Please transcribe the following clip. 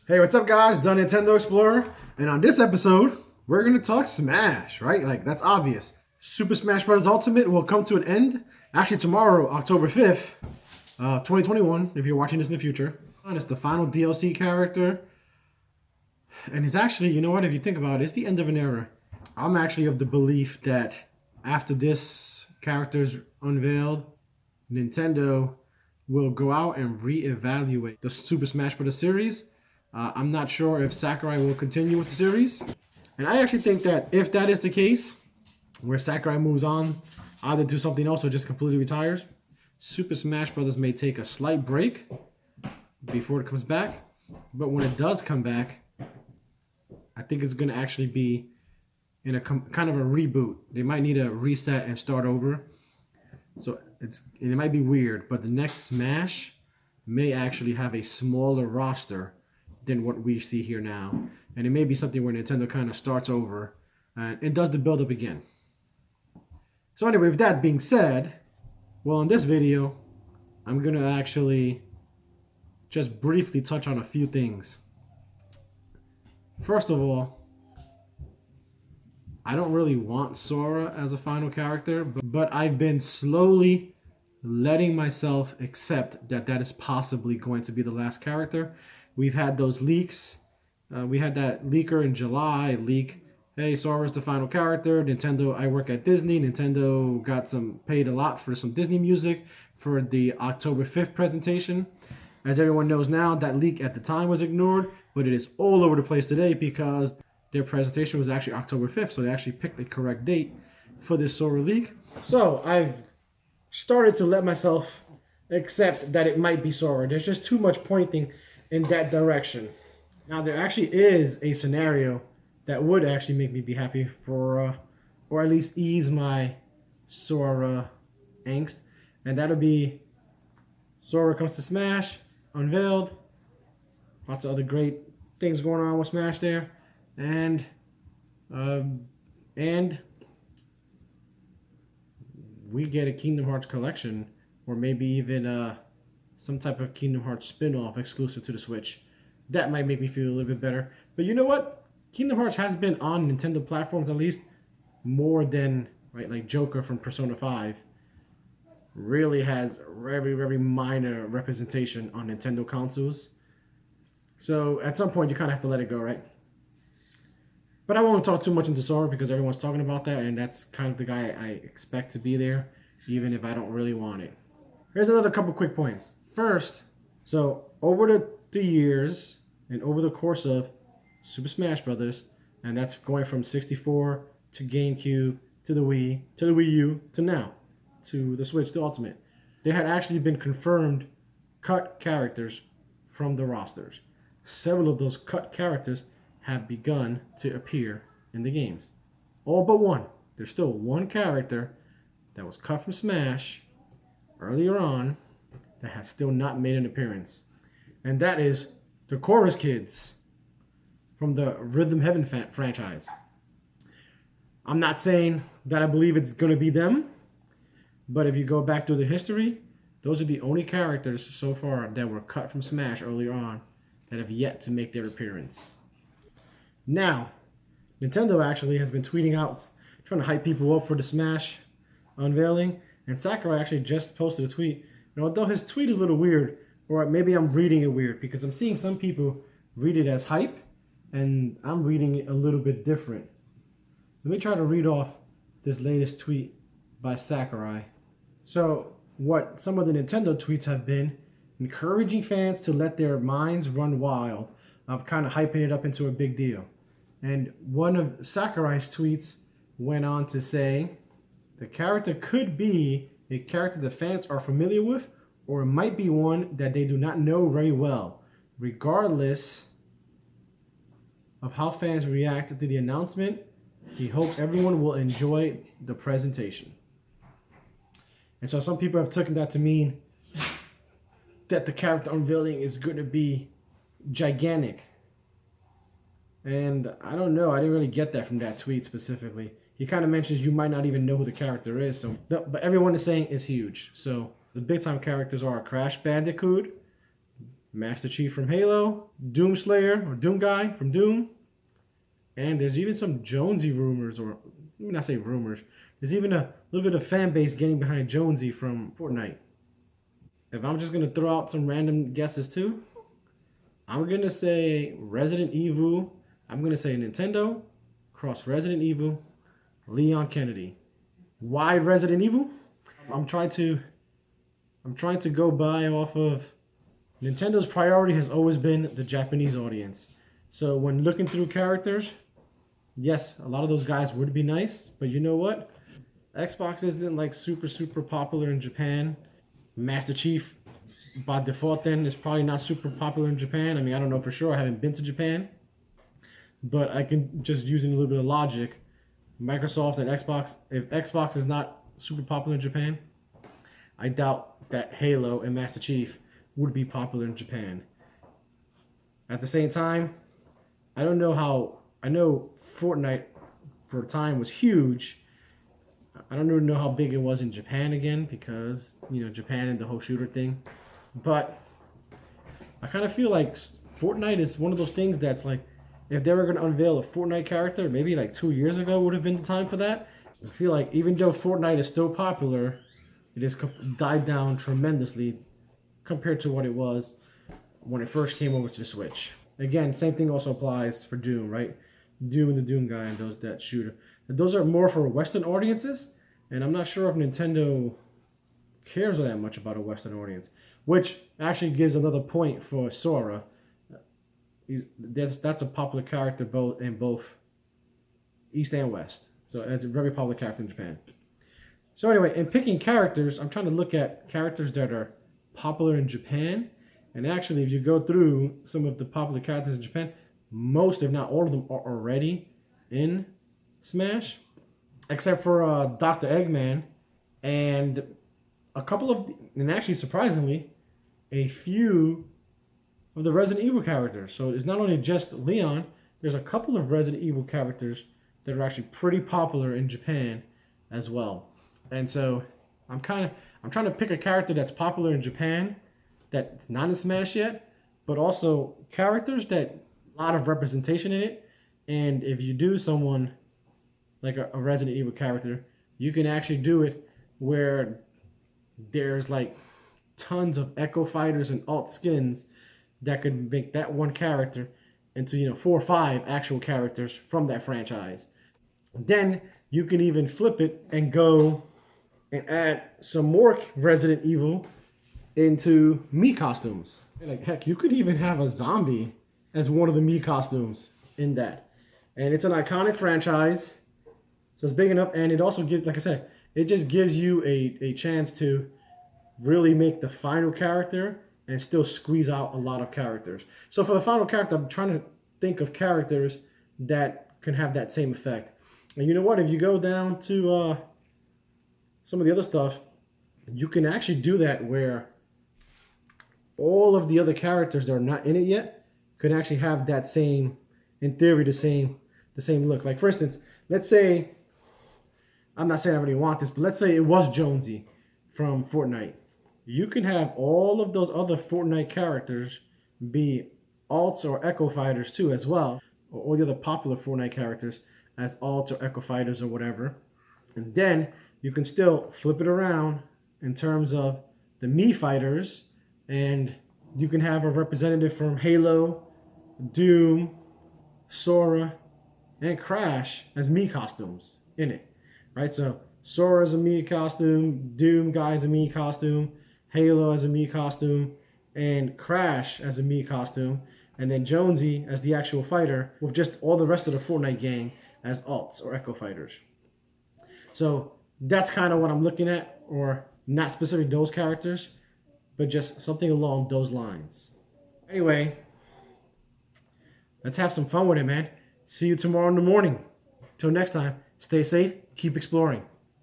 Hey, what's up, guys? The Nintendo Explorer, and on this episode, we're gonna talk Smash, right? Like that's obvious. Super Smash Bros. Ultimate will come to an end actually tomorrow, October 5th, 2021. If you're watching this in the future, and it's the final DLC character, and it's actually, you know what? If you think about it, it's the end of an era. I'm actually of the belief that after this character's unveiled, Nintendo will go out and reevaluate the Super Smash Bros. Series. I'm not sure if Sakurai will continue with the series. And I actually think that if that is the case, where Sakurai moves on, either do something else or just completely retires, Super Smash Bros. May take a slight break before it comes back. But when it does come back, I think it's going to actually be in a kind of a reboot. They might need a reset and start over. So it might be weird, but the next Smash may actually have a smaller roster than what we see here now. And it may be something where Nintendo kind of starts over and does the build up again. So anyway, with that being said, well, in this video, I'm going to actually just briefly touch on a few things. First of all, I don't really want Sora as a final character, but I've been slowly letting myself accept that that is possibly going to be the last character. We've had those leaks. We had that leaker in July leak. Hey, Sora's the final character. Nintendo, I work at Disney. Nintendo got paid a lot for some Disney music for the October 5th presentation. As everyone knows now, that leak at the time was ignored, but it is all over the place today because their presentation was actually October 5th, so they actually picked the correct date for this Sora leak. So I've started to let myself accept that it might be Sora. There's just too much pointing in that direction. Now there actually is a scenario that would actually make me be happy for, or at least ease my Sora angst, and that'll be Sora comes to Smash, unveiled, lots of other great things going on with Smash there, and we get a Kingdom Hearts collection, or maybe even some type of Kingdom Hearts spin-off exclusive to the Switch. That might make me feel a little bit better. But you know what? Kingdom Hearts has been on Nintendo platforms at least more than, right, like Joker from Persona 5 really has very, very minor representation on Nintendo consoles. So at some point you kind of have to let it go, right? But I won't talk too much into Sora because everyone's talking about that, and that's kind of the guy I expect to be there, even if I don't really want it. Here's another couple quick points. First, so over the years and over the course of Super Smash Brothers, and that's going from 64 to GameCube to the Wii to the Wii U to now to the Switch to Ultimate, there had actually been confirmed cut characters from the rosters. Several of those cut characters have begun to appear in the games. All but one. There's still one character that was cut from Smash earlier on that has still not made an appearance. And that is the Chorus Kids from the Rhythm Heaven franchise. I'm not saying that I believe it's going to be them, but if you go back through the history, those are the only characters so far that were cut from Smash earlier on that have yet to make their appearance. Now, Nintendo actually has been tweeting out, trying to hype people up for the Smash unveiling, and Sakurai actually just posted a tweet. And although his tweet is a little weird, or maybe I'm reading it weird, because I'm seeing some people read it as hype, and I'm reading it a little bit different. Let me try to read off this latest tweet by Sakurai. So, what some of the Nintendo tweets have been, encouraging fans to let their minds run wild. I'm kind of hyping it up into a big deal. And one of Sakurai's tweets went on to say, the character could be a character the fans are familiar with, or it might be one that they do not know very well. Regardless of how fans reacted to the announcement, he hopes everyone will enjoy the presentation. And so some people have taken that to mean that the character unveiling is going to be gigantic. And I don't know, I didn't really get that from that tweet specifically. He kind of mentions you might not even know who the character is, so no, but everyone is saying it's huge. So the big time characters are Crash Bandicoot, Master Chief from Halo, Doomslayer or Doom Guy from Doom, and there's even some Jonesy rumors, or let me not say rumors. There's even a little bit of fan base getting behind Jonesy from Fortnite. If I'm just gonna throw out some random guesses too, I'm gonna say Resident Evil. I'm gonna say Nintendo cross Resident Evil, Leon Kennedy. Why Resident Evil? I'm trying to go by off of Nintendo's priority has always been the Japanese audience. So when looking through characters, yes, a lot of those guys would be nice, but you know what? Xbox isn't like super popular in Japan. Master Chief by default then is probably not super popular in Japan. I mean, I don't know for sure. I haven't been to Japan, but I can just using a little bit of logic. Microsoft and Xbox, if Xbox is not super popular in Japan, I doubt that Halo and Master Chief would be popular in Japan. At the same time, I know Fortnite for a time was huge. I don't even know how big it was in Japan again, because, you know, Japan and the whole shooter thing. But I kind of feel like Fortnite is one of those things that's like, if they were going to unveil a Fortnite character, maybe like 2 years ago would have been the time for that. I feel like even though Fortnite is still popular, it has died down tremendously compared to what it was when it first came over to the Switch. Again, same thing also applies for Doom, right? Doom and the Doom guy and that shooter. Those are more for Western audiences, and I'm not sure if Nintendo cares that much about a Western audience, which actually gives another point for Sora. That's a popular character in both East and West. So it's a very popular character in Japan. So anyway, in picking characters, I'm trying to look at characters that are popular in Japan. And actually, if you go through some of the popular characters in Japan, most, if not all of them, are already in Smash. Except for Dr. Eggman and a couple of, and actually surprisingly, a few of the Resident Evil characters. So it's not only just Leon, there's a couple of Resident Evil characters that are actually pretty popular in Japan as well. And so I'm trying to pick a character that's popular in Japan that's not in Smash yet, but also characters that a lot of representation in it. And if you do someone like a Resident Evil character, you can actually do it where there's like tons of Echo Fighters and alt skins that could make that one character into, you know, 4 or 5 actual characters from that franchise. Then you can even flip it and go and add some more Resident Evil into Mii costumes. Like, heck, you could even have a zombie as one of the Mii costumes in that. And it's an iconic franchise, so it's big enough, and it also gives, like I said, it just gives you a chance to really make the final character and still squeeze out a lot of characters. So for the final character, I'm trying to think of characters that can have that same effect. And you know what? If you go down to some of the other stuff, you can actually do that where all of the other characters that are not in it yet could actually have that same, in theory, the same look. Like for instance, let's say, I'm not saying I really want this, but let's say it was Jonesy from Fortnite. You can have all of those other Fortnite characters be alts or Echo Fighters too as well, or all the other popular Fortnite characters as alts or Echo Fighters or whatever. And then you can still flip it around in terms of the Mii fighters, and you can have a representative from Halo, Doom, Sora, and Crash as Mii costumes in it, right? So Sora is a Mii costume, Doom guy is a Mii costume, Halo as a Mii costume, and Crash as a Mii costume, and then Jonesy as the actual fighter, with just all the rest of the Fortnite gang as alts or Echo Fighters. So that's kind of what I'm looking at, or not specifically those characters, but just something along those lines. Anyway, let's have some fun with it, man. See you tomorrow in the morning. Till next time, stay safe, keep exploring.